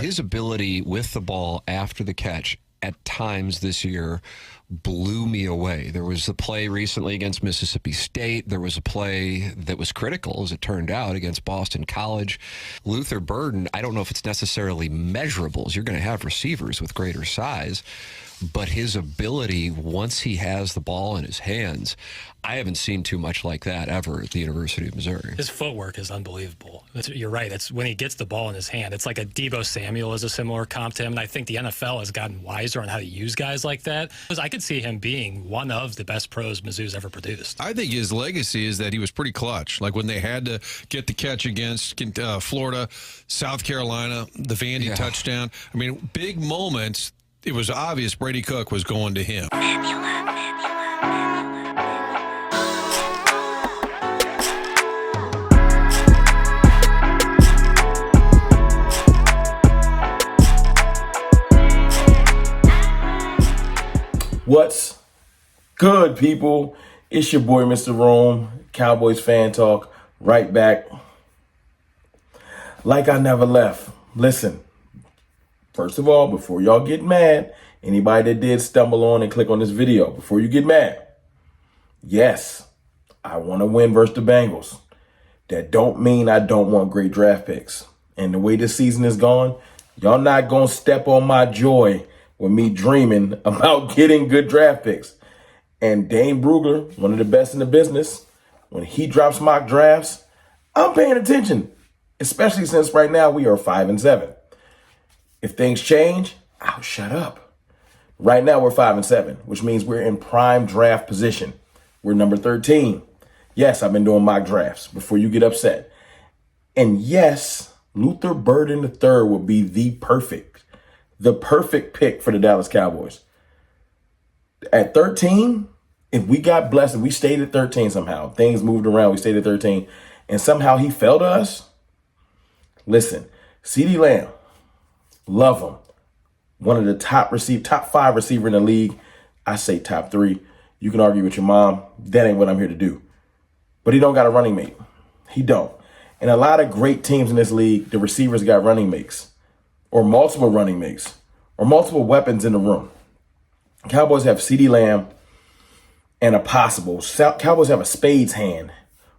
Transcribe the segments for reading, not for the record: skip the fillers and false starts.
His ability with the ball after the catch at times this year blew me away. There was a play recently against Mississippi State. There was a play that was critical, as it turned out, against Boston College. Luther Burden, I don't know if it's necessarily measurables. You're going to have receivers with greater size, but his ability, once he has the ball in his hands, I haven't seen too much like that ever at the University of Missouri. His footwork is unbelievable. You're right. It's when he gets the ball in his hand. It's like a Deebo Samuel is a similar comp to him, and I think the NFL has gotten wiser on how to use guys like that. Because I could see him being one of the best pros Mizzou's ever produced. I think his legacy is that he was pretty clutch. Like when they had to get the catch against Florida, South Carolina, the Vandy touchdown. I mean, big moments. It was obvious Brady Cook was going to him. What's good, people? It's your boy, Mr. Rome, Cowboys Fan Talk, right back. Like I never left. Listen, first of all, before y'all get mad, anybody that did stumble on and click on this video, before you get mad, yes, I want to win versus the Bengals. That don't mean I don't want great draft picks. And the way this season is gone, y'all not going to step on my joy with me dreaming about getting good draft picks. And Dane Brugler, one of the best in the business, when he drops mock drafts, I'm paying attention, especially since right now we are 5-7. If things change, I'll shut up. Right now we're 5-7, which means we're in prime draft position. We're number 13. Yes, I've been doing mock drafts before you get upset. And yes, Luther Burden III would be the perfect pick for the Dallas Cowboys. At 13, if we got blessed and we stayed at 13 somehow, things moved around, we stayed at 13, and somehow he fell to us, listen, CeeDee Lamb, love him. One of the top 5 receiver in the league. I say top 3. You can argue with your mom. That ain't what I'm here to do. But he don't got a running mate. He don't. And a lot of great teams in this league, the receivers got running mates. Or multiple running mates, or multiple weapons in the room. Cowboys have CeeDee Lamb and a possible. Cowboys have a spades hand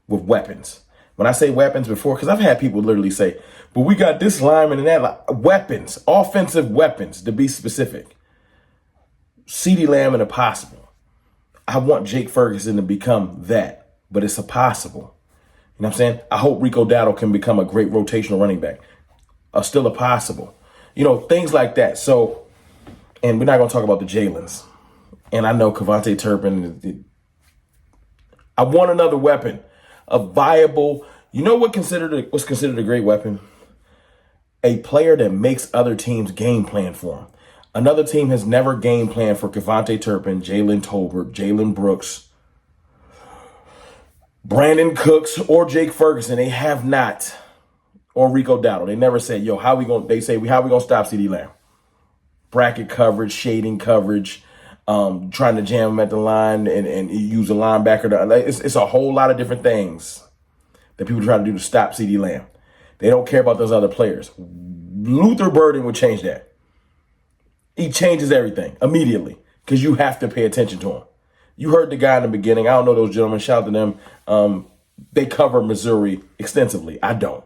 with weapons. When I say weapons before, because I've had people literally say, but we got this lineman and that weapons, offensive weapons, to be specific. CeeDee Lamb and a possible. I want Jake Ferguson to become that, but it's a possible. You know what I'm saying? I hope Rico Dowdle can become a great rotational running back. Still a possible. You know, things like that. So, and we're not going to talk about the Jalen's. And I know Cavante Turpin. I want another weapon. A viable, you know what's considered a great weapon? A player that makes other teams game plan for him. Another team has never game planned for Cavante Turpin, Jalen Tolbert, Jalen Brooks, Brandon Cooks, or Jake Ferguson. They have not. Or Rico Dowdle. They never said, yo, how we going to stop CeeDee Lamb? Bracket coverage, shading coverage, trying to jam him at the line and use a linebacker. It's a whole lot of different things that people try to do to stop CeeDee Lamb. They don't care about those other players. Luther Burden would change that. He changes everything immediately because you have to pay attention to him. You heard the guy in the beginning. I don't know those gentlemen. Shout out to them. They cover Missouri extensively. I don't.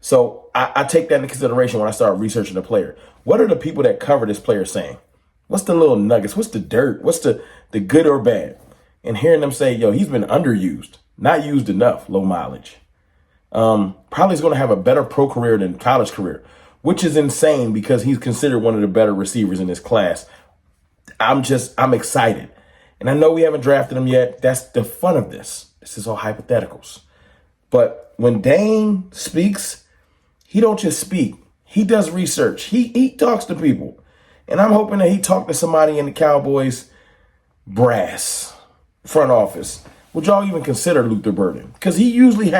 So I take that into consideration when I start researching the player. What are the people that cover this player saying? What's the little nuggets? What's the dirt? What's the good or bad? And hearing them say, yo, he's been underused, not used enough, low mileage. Probably is going to have a better pro career than college career, which is insane because he's considered one of the better receivers in this class. I'm excited. And I know we haven't drafted him yet. That's the fun of this. This is all hypotheticals. But when Dane speaks, he don't just speak. He does research. He talks to people. And I'm hoping that he talked to somebody in the Cowboys brass front office. Would y'all even consider Luther Burden? Because he usually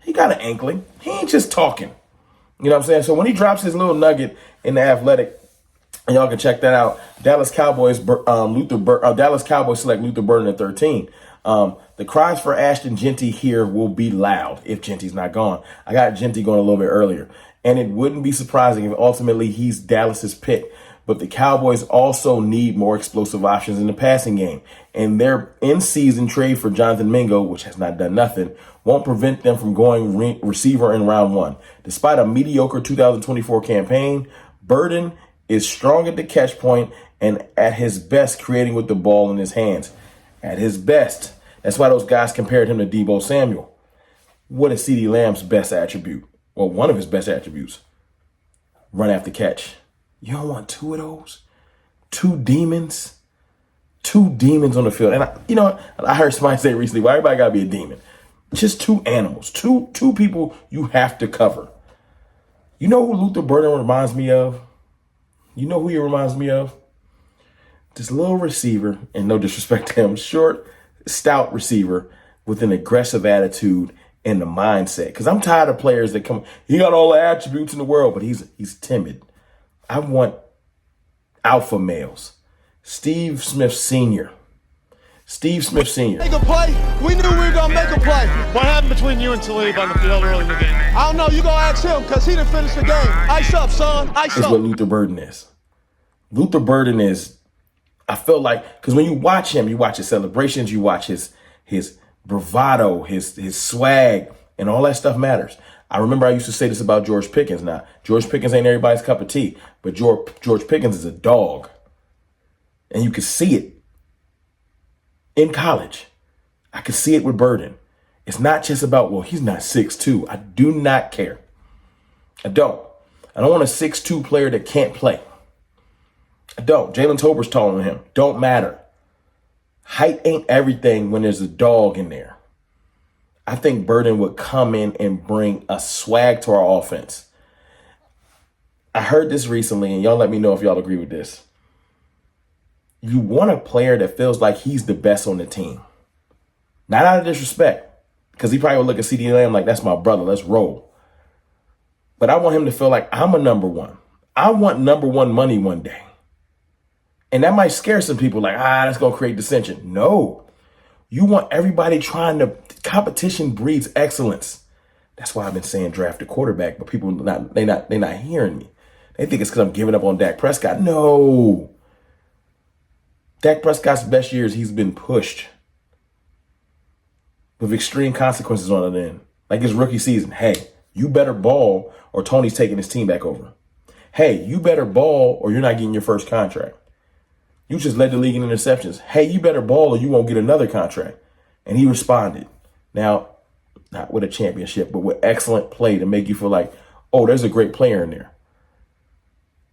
he got an inkling. He ain't just talking. You know what I'm saying? So when he drops his little nugget in the Athletic, and y'all can check that out, Dallas Cowboys select Luther Burden at 13. The cries for Ashton Jeanty here will be loud if Jeanty's not gone. I got Jeanty going a little bit earlier. And it wouldn't be surprising if ultimately he's Dallas's pick. But the Cowboys also need more explosive options in the passing game. And their in-season trade for Jonathan Mingo, which has not done nothing, won't prevent them from going receiver in round 1. Despite a mediocre 2024 campaign, Burton is strong at the catch point and at his best creating with the ball in his hands. At his best. That's why those guys compared him to Deebo Samuel. What is CeeDee Lamb's best attribute? Well, one of his best attributes. Run after catch. You don't want 2 of those? 2 demons? 2 demons on the field. And I heard somebody say recently, well, everybody got to be a demon. Just 2 animals. Two people you have to cover. You know who Luther Burden reminds me of? You know who he reminds me of? This little receiver, and no disrespect to him, short, stout receiver with an aggressive attitude and the mindset. Because I'm tired of players that come, he got all the attributes in the world, but he's timid. I want alpha males. Steve Smith Sr. Make a play. We knew we were going to make a play. What happened between you and Talib on the field early in the game? I don't know. You go ask him because he didn't finish the game. Ice up, son. Ice up. Is what Luther Burden is. Luther Burden is, I feel like, because when you watch him, you watch his celebrations, you watch his bravado, his swag, and all that stuff matters. I remember I used to say this about George Pickens. Now, George Pickens ain't everybody's cup of tea, but George Pickens is a dog. And you can see it in college. I can see it with Burden. It's not just about, well, he's not 6'2". I do not care. I don't want a 6'2" player that can't play. I don't. Jalen Tolbert's taller than him. Don't matter. Height ain't everything when there's a dog in there. I think Burden would come in and bring a swag to our offense. I heard this recently, and y'all let me know if y'all agree with this. You want a player that feels like he's the best on the team. Not out of disrespect, because he probably would look at CeeDee Lamb like, that's my brother, let's roll. But I want him to feel like I'm a number one. I want number one money one day. And that might scare some people like, that's going to create dissension. No. You want everybody competition breeds excellence. That's why I've been saying draft a quarterback, but people they're not hearing me. They think it's because I'm giving up on Dak Prescott. No. Dak Prescott's best years, he's been pushed with extreme consequences on the end. Like his rookie season. Hey, you better ball or Tony's taking his team back over. Hey, you better ball or you're not getting your first contract. You just led the league in interceptions. Hey, you better ball or you won't get another contract. And he responded. Now, not with a championship, but with excellent play to make you feel like, oh, there's a great player in there.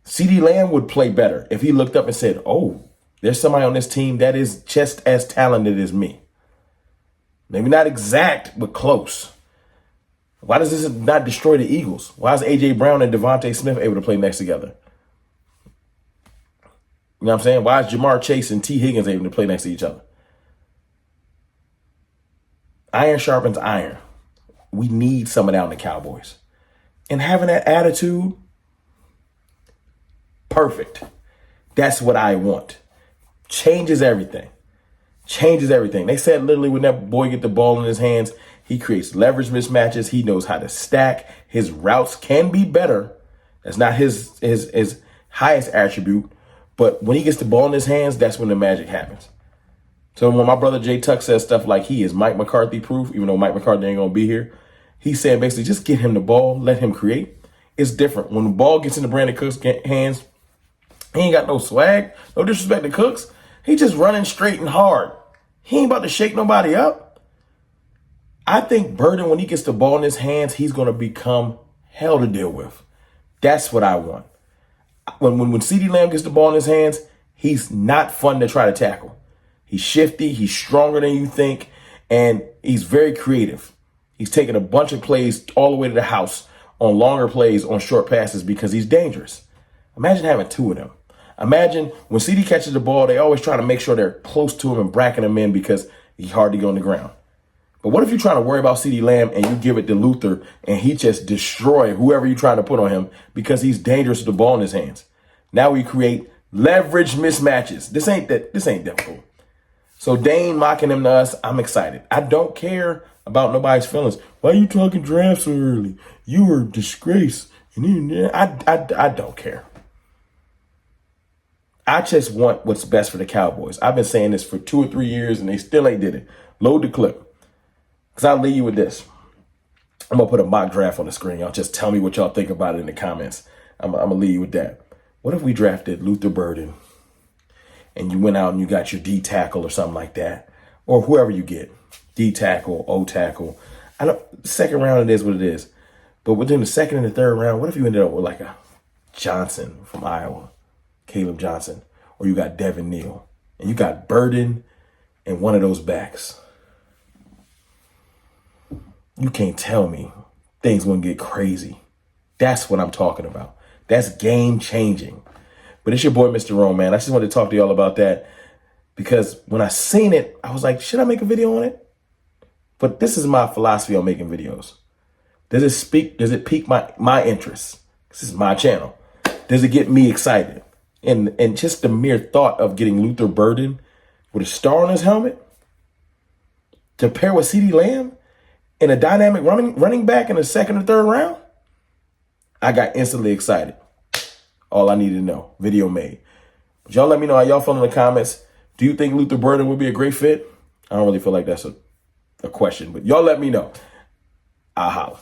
CeeDee Lamb would play better if he looked up and said, oh, there's somebody on this team that is just as talented as me. Maybe not exact, but close. Why does this not destroy the Eagles? Why is A.J. Brown and Devontae Smith able to play next together? You know what I'm saying? Why is Jamar Chase and T. Higgins able to play next to each other? Iron sharpens iron. We need some of that on the Cowboys. And having that attitude, perfect. That's what I want. Changes everything. Changes everything. They said literally when that boy get the ball in his hands, he creates leverage mismatches. He knows how to stack. His routes can be better. That's not his highest attribute. But when he gets the ball in his hands, that's when the magic happens. So when my brother Jay Tuck says stuff like he is Mike McCarthy proof, even though Mike McCarthy ain't going to be here, he's saying basically just get him the ball, let him create. It's different. When the ball gets into Brandon Cooks' hands, he ain't got no swag, no disrespect to Cooks. He just running straight and hard. He ain't about to shake nobody up. I think Burton, when he gets the ball in his hands, he's going to become hell to deal with. That's what I want. When CeeDee Lamb gets the ball in his hands, he's not fun to try to tackle. He's shifty, he's stronger than you think, and he's very creative. He's taking a bunch of plays all the way to the house on longer plays on short passes because he's dangerous. Imagine having 2 of them. Imagine when CD catches the ball, they always try to make sure they're close to him and bracking him in because he's hard to get on the ground. But what if you're trying to worry about CeeDee Lamb and you give it to Luther and he just destroy whoever you're trying to put on him because he's dangerous with the ball in his hands? Now we create leverage mismatches. This ain't difficult. So Dane mocking him to us, I'm excited. I don't care about nobody's feelings. Why are you talking draft so early? You were a disgrace. I don't care. I just want what's best for the Cowboys. I've been saying this for 2 or 3 years, and they still ain't did it. Load the clip. Because I'll leave you with this. I'm going to put a mock draft on the screen. Y'all just tell me what y'all think about it in the comments. I'm going to leave you with that. What if we drafted Luther Burden, and you went out and you got your D tackle or something like that, or whoever you get, D tackle, O tackle. Second round, it is what it is. But within the second and the third round, what if you ended up with like a Johnson from Iowa, Caleb Johnson, or you got Devin Neal, and you got Burden and one of those backs? You can't tell me things wouldn't get crazy. That's what I'm talking about. That's game changing. But it's your boy, Mr. Rome, man. I just wanted to talk to y'all about that because when I seen it, I was like, should I make a video on it? But this is my philosophy on making videos. Does it pique my interest? This is my channel. Does it get me excited? And just the mere thought of getting Luther Burden with a star on his helmet to pair with CeeDee Lamb and a dynamic running back in the second or third round, I got instantly excited. All I needed to know. Video made. But y'all let me know how y'all feel in the comments. Do you think Luther Burden would be a great fit? I don't really feel like that's a question, but y'all let me know. I'll holla.